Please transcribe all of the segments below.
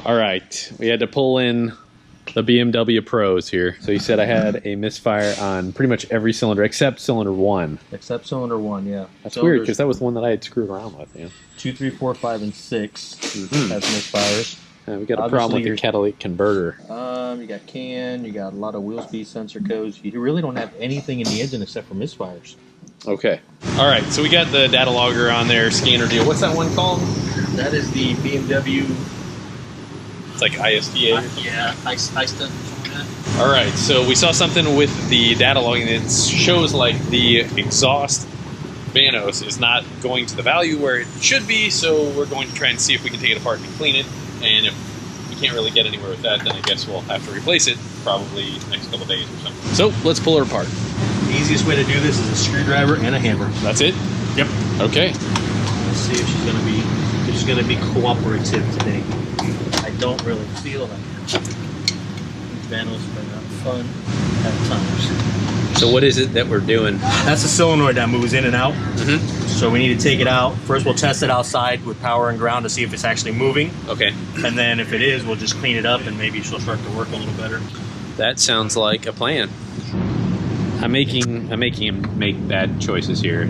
All right, we had to pull in the BMW pros here. So he said I had a misfire on pretty much every cylinder except cylinder 1. Except cylinder 1, yeah. That's weird because that was the one that I had screwed around with. Yeah. 2, 3, 4, 5, and 6 has misfires. We got a problem with the catalytic converter. You got you got a lot of wheel speed sensor codes. You really don't have anything in the engine except for misfires. Okay. All right, so we got the data logger on there, scanner deal. What's that one called? That is the BMW. It's like ISDA. Yeah, ISTA. All right, so we saw something with the data logging that shows like the exhaust Vanos is not going to the value where it should be, so we're going to try and see if we can take it apart and clean it. And if we can't really get anywhere with that, then I guess we'll have to replace it probably next couple days or something. So let's pull it apart. The easiest way to do this is a screwdriver and a hammer. That's it? Yep. Okay. Let's see if she's gonna be cooperative today. I don't really feel like it. Vanos are not fun at times. So what is it that we're doing? That's a solenoid that moves in and out. So we need to take it out. First we'll test it outside with power and ground to see if it's actually moving. Okay. And then if it is, we'll just clean it up and maybe she'll start to work a little better. That sounds like a plan. I'm making him make bad choices here.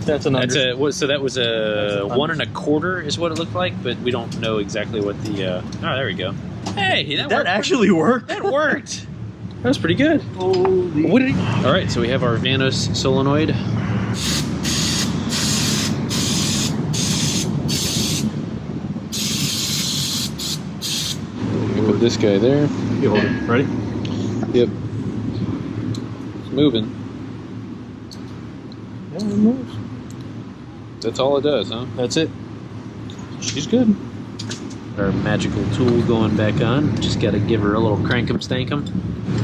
That's an so that was a 1 1/4 is what it looked like, but we don't know exactly what the. Oh, there we go. Hey, that actually worked. That worked. That was pretty good. Holy. What did he? All right, so we have our Vanos solenoid. Put this guy there. You hold it. Ready? Yep. It's moving. Yeah, it moves. That's all it does, huh? That's it. She's good. Our magical tool going back on. Just got to give her a little crankum stankum.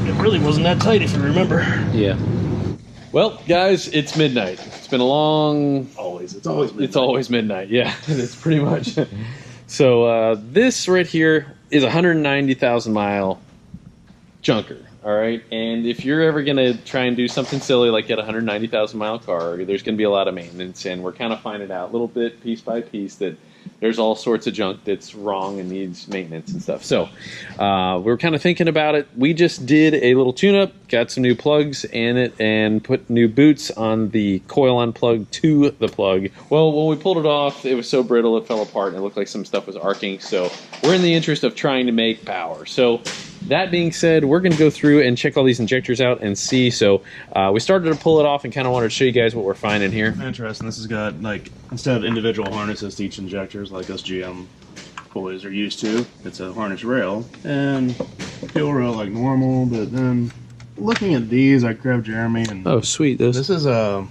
It really wasn't that tight if you remember. Yeah. Well, guys, it's midnight. It's been a long... It's always midnight. It's always midnight, yeah. It's pretty much... So this right here is a 190,000 mile junker, all right? And if you're ever going to try and do something silly like get a 190,000 mile car, there's going to be a lot of maintenance, and we're kind of finding out a little bit, piece by piece, that there's all sorts of junk that's wrong and needs maintenance and stuff. So we're kind of thinking about it. We just did a little tune-up, got some new plugs in it, and put new boots on the coil-on plug to the plug. Well, when we pulled it off, it was so brittle it fell apart, and it looked like some stuff was arcing. So we're in the interest of trying to make power. So that being said, we're going to go through and check all these injectors out and see. So we started to pull it off and kind of wanted to show you guys what we're finding here. Interesting. This has got, like, instead of individual harnesses to each injectors like us GM boys are used to, it's a harness rail. And fuel rail like normal, but then looking at these, I grabbed Jeremy and... Oh, sweet. This is a...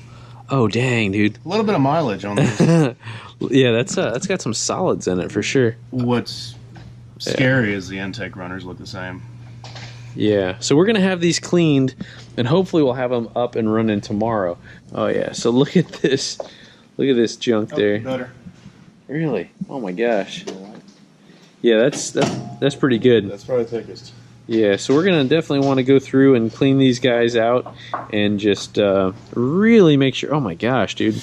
Oh, dang, dude. A little bit of mileage on this. Yeah, that's got some solids in it for sure. What's scary is the intake runners look the same. Yeah, so we're going to have these cleaned, and hopefully we'll have them up and running tomorrow. Oh, yeah, so look at this. Look at this junk there. Better. Really? Oh, my gosh. Yeah, that's pretty good. That's probably the thickest. Yeah, so we're going to definitely want to go through and clean these guys out and just really make sure. Oh, my gosh, dude.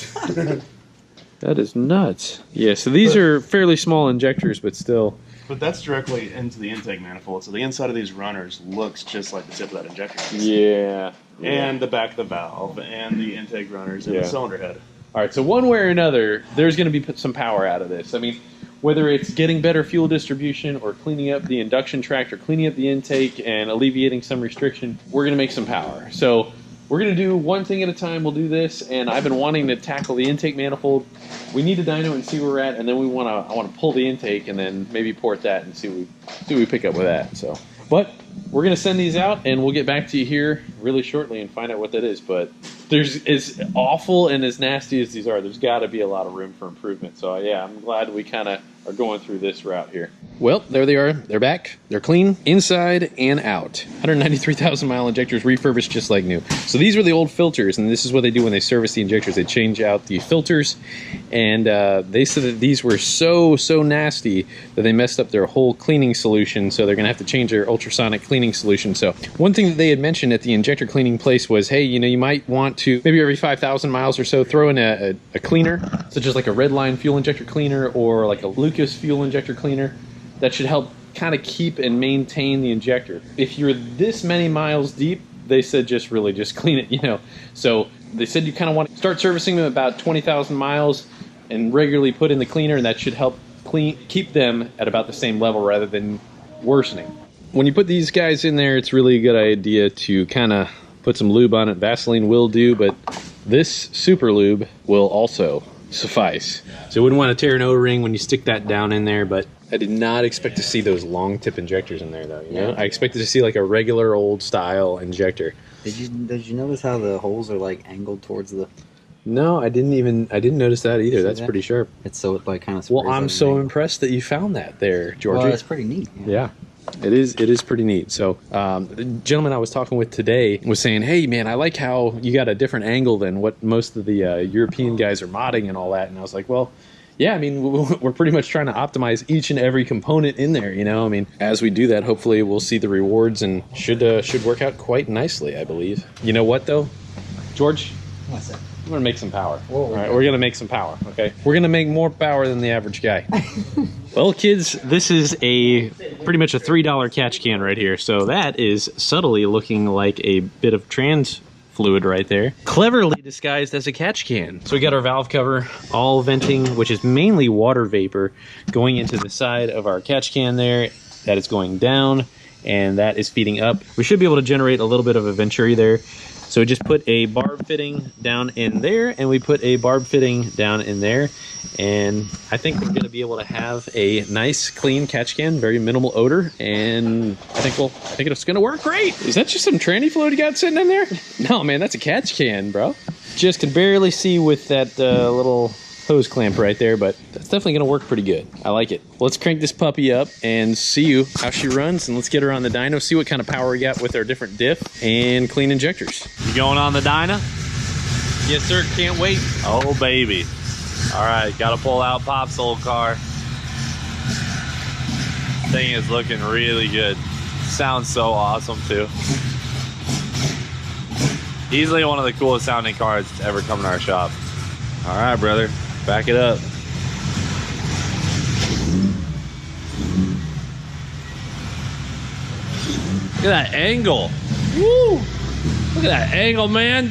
That is nuts. Yeah, so these are fairly small injectors, but still. But that's directly into the intake manifold, so the inside of these runners looks just like the tip of that injector. Yeah. And the back of the valve, and the intake runners, and the cylinder head. All right, so one way or another, there's going to be some power out of this. I mean, whether it's getting better fuel distribution or cleaning up the induction tract or cleaning up the intake and alleviating some restriction, we're going to make some power. So we're going to do one thing at a time. We'll do this, and I've been wanting to tackle the intake manifold. We need a dyno and see where we're at, and then I want to pull the intake and then maybe port that and see what we pick up with that. So, but we're going to send these out, and we'll get back to you here really shortly and find out what that is. But there's, as awful and as nasty as these are, there's got to be a lot of room for improvement. So yeah, I'm glad we kind of are going through this route here. Well, there they are. They're back. They're clean inside and out. 193,000 mile injectors, refurbished just like new. So these were the old filters, and this is what they do when they service the injectors. They change out the filters, and they said that these were so nasty that they messed up their whole cleaning solution, so they're going to have to change their ultrasonic cleaning solution. So one thing that they had mentioned at the injector cleaning place was, hey, you know, you might want to, maybe every 5,000 miles or so, throw in a cleaner, such as like a Redline fuel injector cleaner or like a Lucas fuel injector cleaner. That should help kind of keep and maintain the injector. If you're this many miles deep, they said just clean it, you know. So they said you kind of want to start servicing them about 20,000 miles and regularly put in the cleaner, and that should help keep them at about the same level rather than worsening. When you put these guys in there, it's really a good idea to kind of put some lube on it. Vaseline will do, but this super lube will also suffice. So you wouldn't want to tear an O-ring when you stick that down in there, but I did not expect to see those long tip injectors in there though, you know? I expected to see like a regular old style injector. Did you notice how the holes are like angled towards the... No, I didn't notice that either. That's pretty sharp. It's so it like kind of... Well, I'm so impressed that you found that there, Georgie. Well, it's pretty neat. Yeah. It is pretty neat. So the gentleman I was talking with today was saying, hey man, I like how you got a different angle than what most of the European guys are modding and all that. And I was like, well, yeah, I mean, we're pretty much trying to optimize each and every component in there, you know? I mean, as we do that, hopefully we'll see the rewards and should work out quite nicely, I believe. You know what though, George? What's that? I'm gonna make some power. Whoa, all right, we're gonna make some power, okay? We're gonna make more power than the average guy. Well, kids, this is pretty much a $3 catch can right here. So that is subtly looking like a bit of trans fluid right there, cleverly disguised as a catch can. So we got our valve cover, all venting, which is mainly water vapor, going into the side of our catch can there. That is going down, and that is feeding up. We should be able to generate a little bit of a venturi there. So we just put a barb fitting down in there, and we put a barb fitting down in there, and I think we're going to be able to have a nice, clean catch can, very minimal odor, and I think it's going to work great. Is that just some tranny fluid you got sitting in there? No, man, that's a catch can, bro. Just can barely see with that little hose clamp right there, but that's definitely going to work pretty good. I like it. Let's crank this puppy up and see you how she runs, and let's get her on the dyno, see what kind of power we got with our different diff and clean injectors. You going on the dyno? Yes, sir. Can't wait. Oh, baby. All right, got to pull out Pop's old car. Thing is looking really good. Sounds so awesome, too. Easily one of the coolest sounding cars to ever come to our shop. All right, brother. Back it up. Look at that angle. Woo! Look at that angle, man.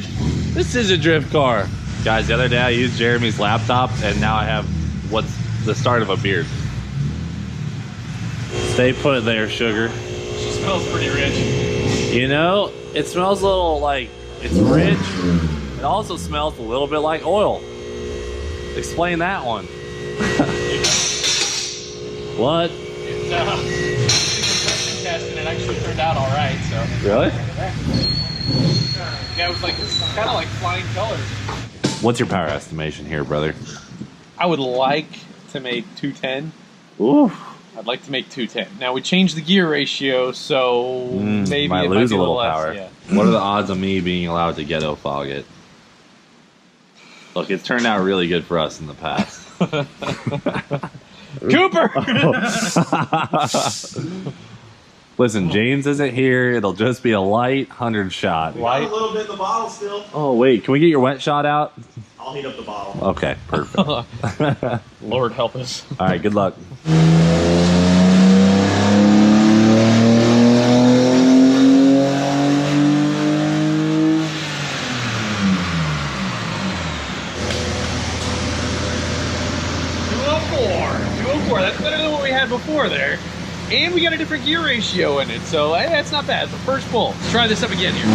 This is a drift car. Guys, the other day I used Jeremy's laptop, and now I have what's the start of a beard. Stay put there, sugar. She smells pretty rich. You know, it smells a little like it's rich. It also smells a little bit like oil. Explain that one. What? It's compression test, and it actually turned out all right. So Really? yeah, it was like kind of like flying colors. What's your power estimation here, brother? I would like to make 210. Ooh. I'd like to make 210. Now we changed the gear ratio, so maybe might it lose might be a little less, power. Yeah. What are the odds of me being allowed to ghetto fog it? Look, it's turned out really good for us in the past. Cooper! Listen, James isn't here. It'll just be a light 100 shot. Got a little bit in the bottle still. Oh, wait. Can we get your wet shot out? I'll heat up the bottle. Okay, perfect. Lord help us. All right, good luck. That's better than what we had before there. And we got a different gear ratio in it, so hey, that's not bad. The first pull. Let's try this up again here.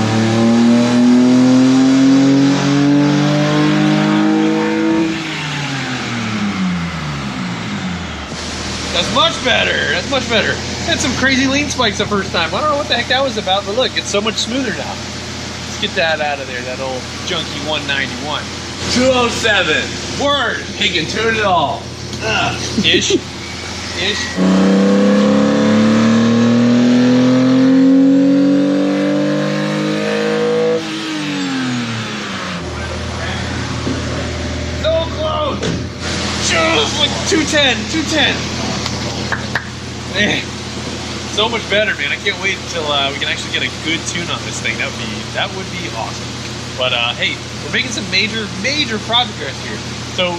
That's much better. That's much better. Had some crazy lean spikes the first time. I don't know what the heck that was about, but look, it's so much smoother now. Let's get that out of there, that old junky 191. 207. Word. He can tune it all. Ish. 210, 210. Man, so much better, man. I can't wait until we can actually get a good tune on this thing. That would be awesome. But hey, we're making some major progress here. So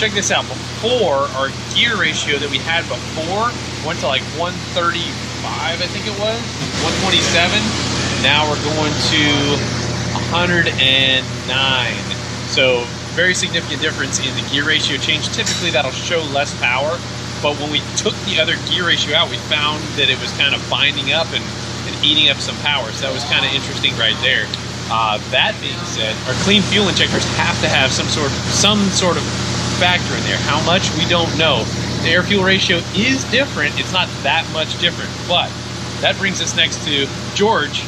check this out. Before, our gear ratio that we had before went to like 135, I think it was, 127. Now we're going to 109. So very significant difference in the gear ratio change. Typically that'll show less power, but when we took the other gear ratio out, we found that it was kind of binding up and eating up some power. So that was kind of interesting right there. That being said, our clean fuel injectors have to have some sort of factor in there. How much, we don't know. The air fuel ratio is different. It's not that much different, but that brings us next to George.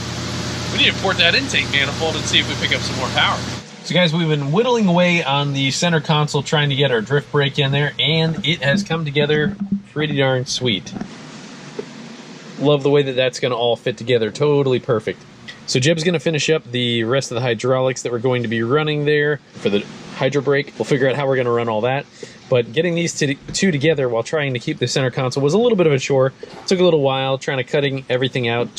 We need to port that intake manifold and see if we pick up some more power. So guys, we've been whittling away on the center console trying to get our drift brake in there, and it has come together pretty darn sweet. Love the way that that's going to all fit together. Totally perfect. So Jeb's going to finish up the rest of the hydraulics that we're going to be running there for the hydro brake. We'll figure out how we're going to run all that. But getting these two together while trying to keep the center console was a little bit of a chore. It took a little while trying to cutting everything out,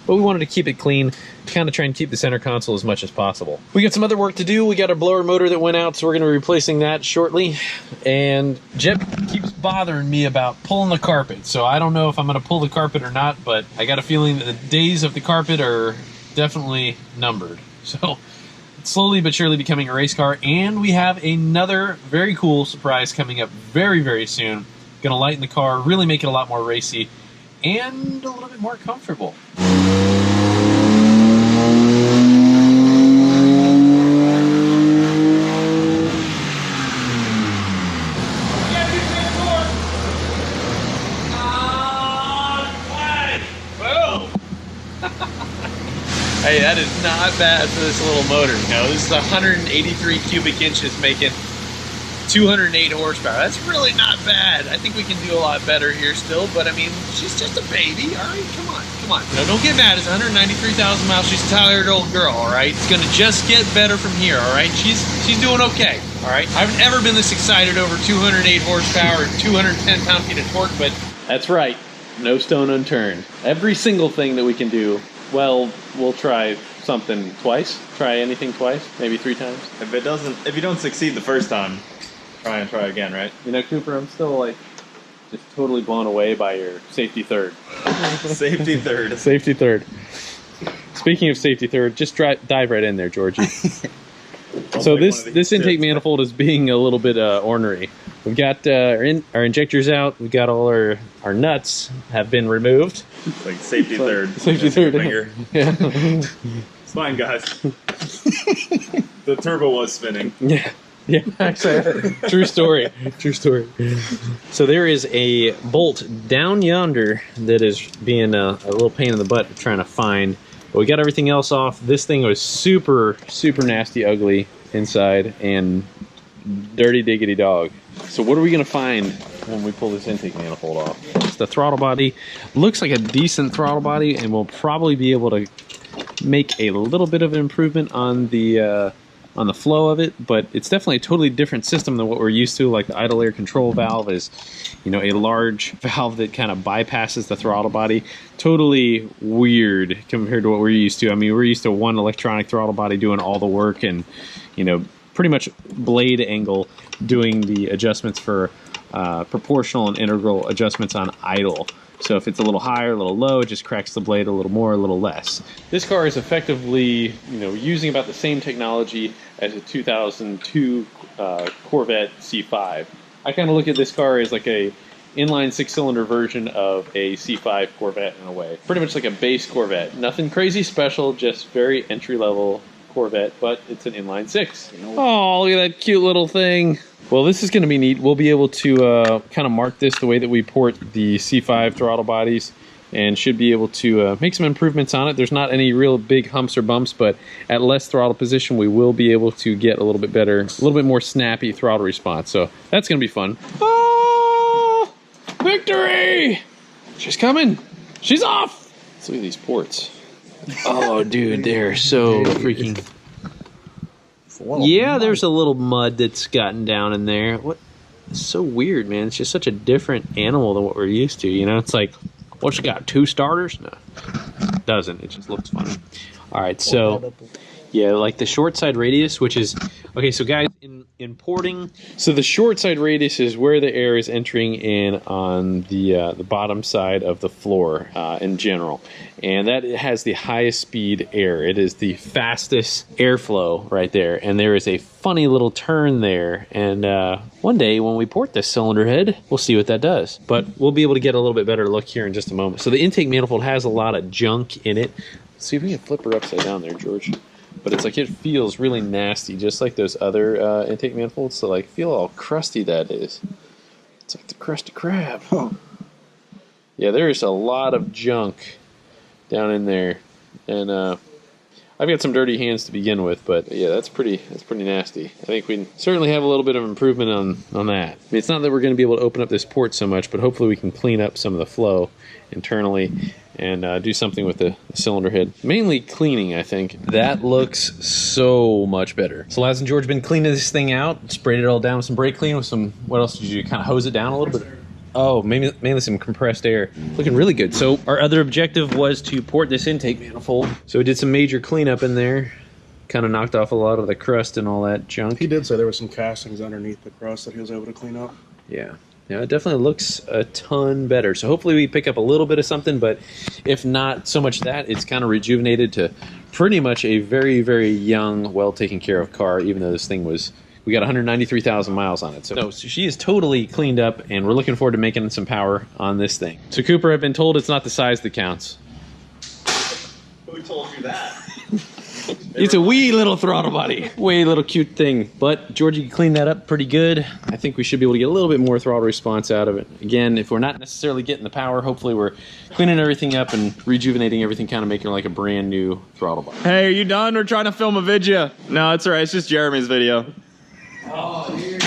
but we wanted to keep it clean, to kind of try and keep the center console as much as possible. We got some other work to do. We got our blower motor that went out, so we're going to be replacing that shortly. And Jeb keeps bothering me about pulling the carpet, so I don't know if I'm going to pull the carpet or not, but I got a feeling that the days of the carpet are definitely numbered. So it's slowly but surely becoming a race car, and we have another very cool surprise coming up very, very soon. Going to lighten the car, really make it a lot more racy, and a little bit more comfortable. Hey, that is not bad for this little motor. You know, this is 183 cubic inches making 208 horsepower. That's really not bad. I think we can do a lot better here still, but I mean, she's just a baby. All right, come on. No, don't get mad. It's 193,000 miles. She's a tired old girl, all right? It's gonna just get better from here, all right? She's doing okay, all right? I've never been this excited over 208 horsepower and 210 pound-feet of torque, but that's right. No stone unturned. Every single thing that we can do, well, we'll try something twice. Try anything twice, maybe 3 times. If you don't succeed the first time, try again, right? You know, Cooper, I'm still like just totally blown away by your safety third. Safety third. Safety third. Speaking of safety third, just dive right in there, Georgie. So this intake manifold is being a little bit ornery. We've got our injectors out. We got all our nuts have been removed. Like safety third. Safety third. Finger. Yeah. It's fine, guys. The turbo was spinning. Yeah. Yeah, actually, true story. True story. So there is a bolt down yonder that is being a little pain in the butt trying to find. But we got everything else off. This thing was super, super nasty, ugly inside, and dirty diggity dog. So what are we going to find when we pull this intake manifold off? It's the throttle body. Looks like a decent throttle body, and we'll probably be able to make a little bit of an improvement on the flow of it, but it's definitely a totally different system than what we're used to. Like the idle air control valve is, you know, a large valve that kind of bypasses the throttle body. Totally weird compared to what we're used to. I mean, we're used to one electronic throttle body doing all the work and, you know, pretty much blade angle doing the adjustments for proportional and integral adjustments on idle. So if it's a little higher, a little low, it just cracks the blade a little more, a little less. This car is effectively, you know, using about the same technology as a 2002 Corvette C5. I kind of look at this car as like a inline 6-cylinder version of a C5 Corvette in a way. Pretty much like a base Corvette. Nothing crazy special, just very entry-level Corvette, but it's an inline 6. Oh, look at that cute little thing. Well, this is going to be neat. We'll be able to kind of mark this the way that we port the C5 throttle bodies, and should be able to make some improvements on it. There's not any real big humps or bumps, but at less throttle position, we will be able to get a little bit better, a little bit more snappy throttle response. So that's going to be fun. Oh, victory! She's coming. She's off. Let's look at these ports. Oh, dude, they're so freaking... Yeah, there's a little mud that's gotten down in there. What It's so weird, man. It's just such a different animal than what we're used to, you know? It's like, what's it got, 2 starters? No, it doesn't. It just looks funny. All right, so yeah, like the short side radius, which is, okay, so guys, in porting, so the short side radius is where the air is entering in on the bottom side of the floor in general. And that has the highest speed air. It is the fastest airflow right there. And there is a funny little turn there. And one day when we port this cylinder head, we'll see what that does. But we'll be able to get a little bit better look here in just a moment. So the intake manifold has a lot of junk in it. Let's see if we can flip her upside down there, George. But it's like, it feels really nasty, just like those other intake manifolds. So like, feel how crusty that is. It's like the crusty crab. Oh. Yeah, there's a lot of junk down in there, and I've got some dirty hands to begin with, but yeah, that's pretty nasty. I think we certainly have a little bit of improvement on that. I mean, it's not that we're going to be able to open up this port so much, but hopefully we can clean up some of the flow internally and do something with the cylinder head. Mainly cleaning, I think. That looks so much better. So Laz and George have been cleaning this thing out, sprayed it all down with some brake clean, with some, what else did you do? Kind of hose it down a little bit? Oh, mainly some compressed air. Looking really good. So our other objective was to port this intake manifold. So we did some major cleanup in there. Kind of knocked off a lot of the crust and all that junk. He did say there were some castings underneath the crust that he was able to clean up. Yeah. Yeah, it definitely looks a ton better. So hopefully we pick up a little bit of something, but if not so much that, it's kind of rejuvenated to pretty much a very, very young, well taken care of car, even though this thing was, we got 193,000 miles on it. So she is totally cleaned up, and we're looking forward to making some power on this thing. So Cooper, I've been told it's not the size that counts. Who told you that? It's a wee little throttle body. Wee little cute thing. But Georgie cleaned that up pretty good. I think we should be able to get a little bit more throttle response out of it. Again, if we're not necessarily getting the power, hopefully we're cleaning everything up and rejuvenating everything, kind of making it like a brand new throttle body. Hey, are you done? We're trying to film a video. No, it's alright. It's just Jeremy's video. Oh, dude.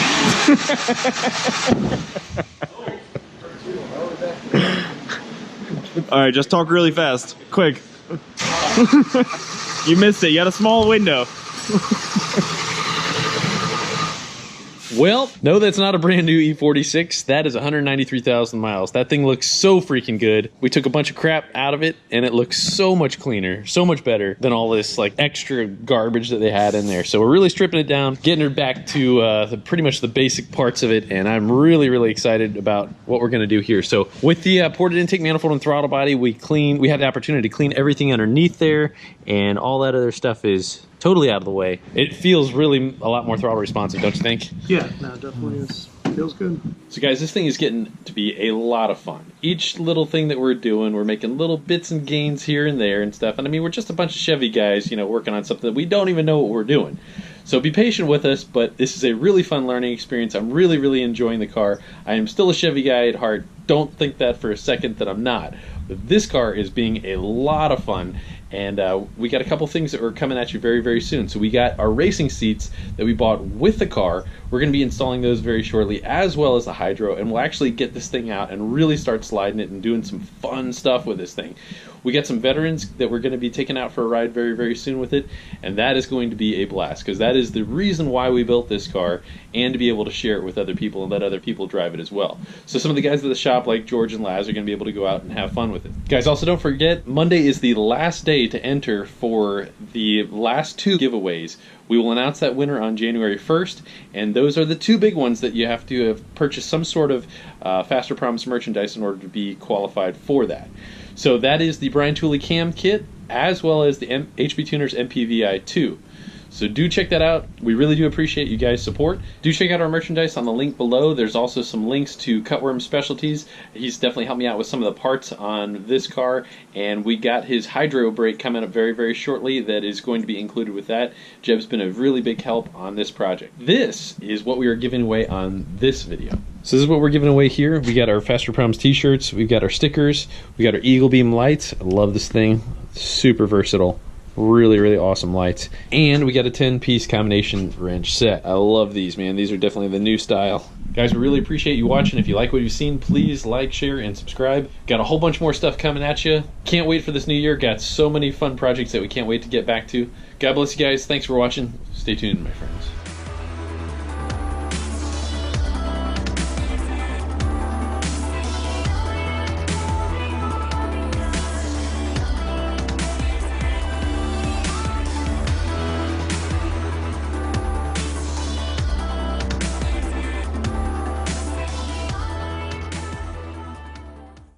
Alright, just talk really fast. Quick. You missed it. You had a small window. Well, no, that's not a brand new E46. That is 193,000 miles. That thing looks so freaking good. We took a bunch of crap out of it, and it looks so much cleaner, so much better than all this like extra garbage that they had in there. So we're really stripping it down, getting her back to pretty much the basic parts of it, and I'm really, really excited about what we're going to do here. So with the ported intake manifold and throttle body, we had the opportunity to clean everything underneath there, and all that other stuff is totally out of the way. It feels really a lot more throttle responsive, don't you think? Yeah, no, definitely is. Feels good. So guys, this thing is getting to be a lot of fun. Each little thing that we're doing, we're making little bits and gains here and there and stuff. And I mean, we're just a bunch of Chevy guys, you know, working on something that we don't even know what we're doing. So be patient with us, but this is a really fun learning experience. I'm really, really enjoying the car. I am still a Chevy guy at heart. Don't think that for a second that I'm not. But this car is being a lot of fun. And we got a couple things that are coming at you very, very soon. So we got our racing seats that we bought with the car. We're going to be installing those very shortly, as well as the hydro. And we'll actually get this thing out and really start sliding it and doing some fun stuff with this thing. We got some veterans that we're going to be taking out for a ride very, very soon with it. And that is going to be a blast, because that is the reason why we built this car, and to be able to share it with other people and let other people drive it as well. So some of the guys at the shop, like George and Laz, are going to be able to go out and have fun with it. Guys, also don't forget, Monday is the last day to enter for the last 2 giveaways. We will announce that winner on January 1st, and those are the 2 big ones that you have to have purchased some sort of Fasterproms merchandise in order to be qualified for that. So that is the Brian TOOLEY cam kit, as well as the HPTUNERS MPVI 2. So do check that out. We really do appreciate you guys' support. Do check out our merchandise on the link below. There's also some links to Cutworm Specialties. He's definitely helped me out with some of the parts on this car, and we got his hydro brake coming up very, very shortly that is going to be included with that. Jeb's been a really big help on this project. This is what we are giving away on this video. So this is what we're giving away here. We got our Fasterproms t-shirts, we've got our stickers, we got our Eagle Beam lights. I love this thing, super versatile. Really, really awesome lights. And we got a 10-piece combination wrench set. I love these, man. These are definitely the new style. Guys, we really appreciate you watching. If you like what you've seen, please like, share, and subscribe. Got a whole bunch more stuff coming at you. Can't wait for this new year. Got so many fun projects that we can't wait to get back to. God bless you guys. Thanks for watching. Stay tuned, my friends.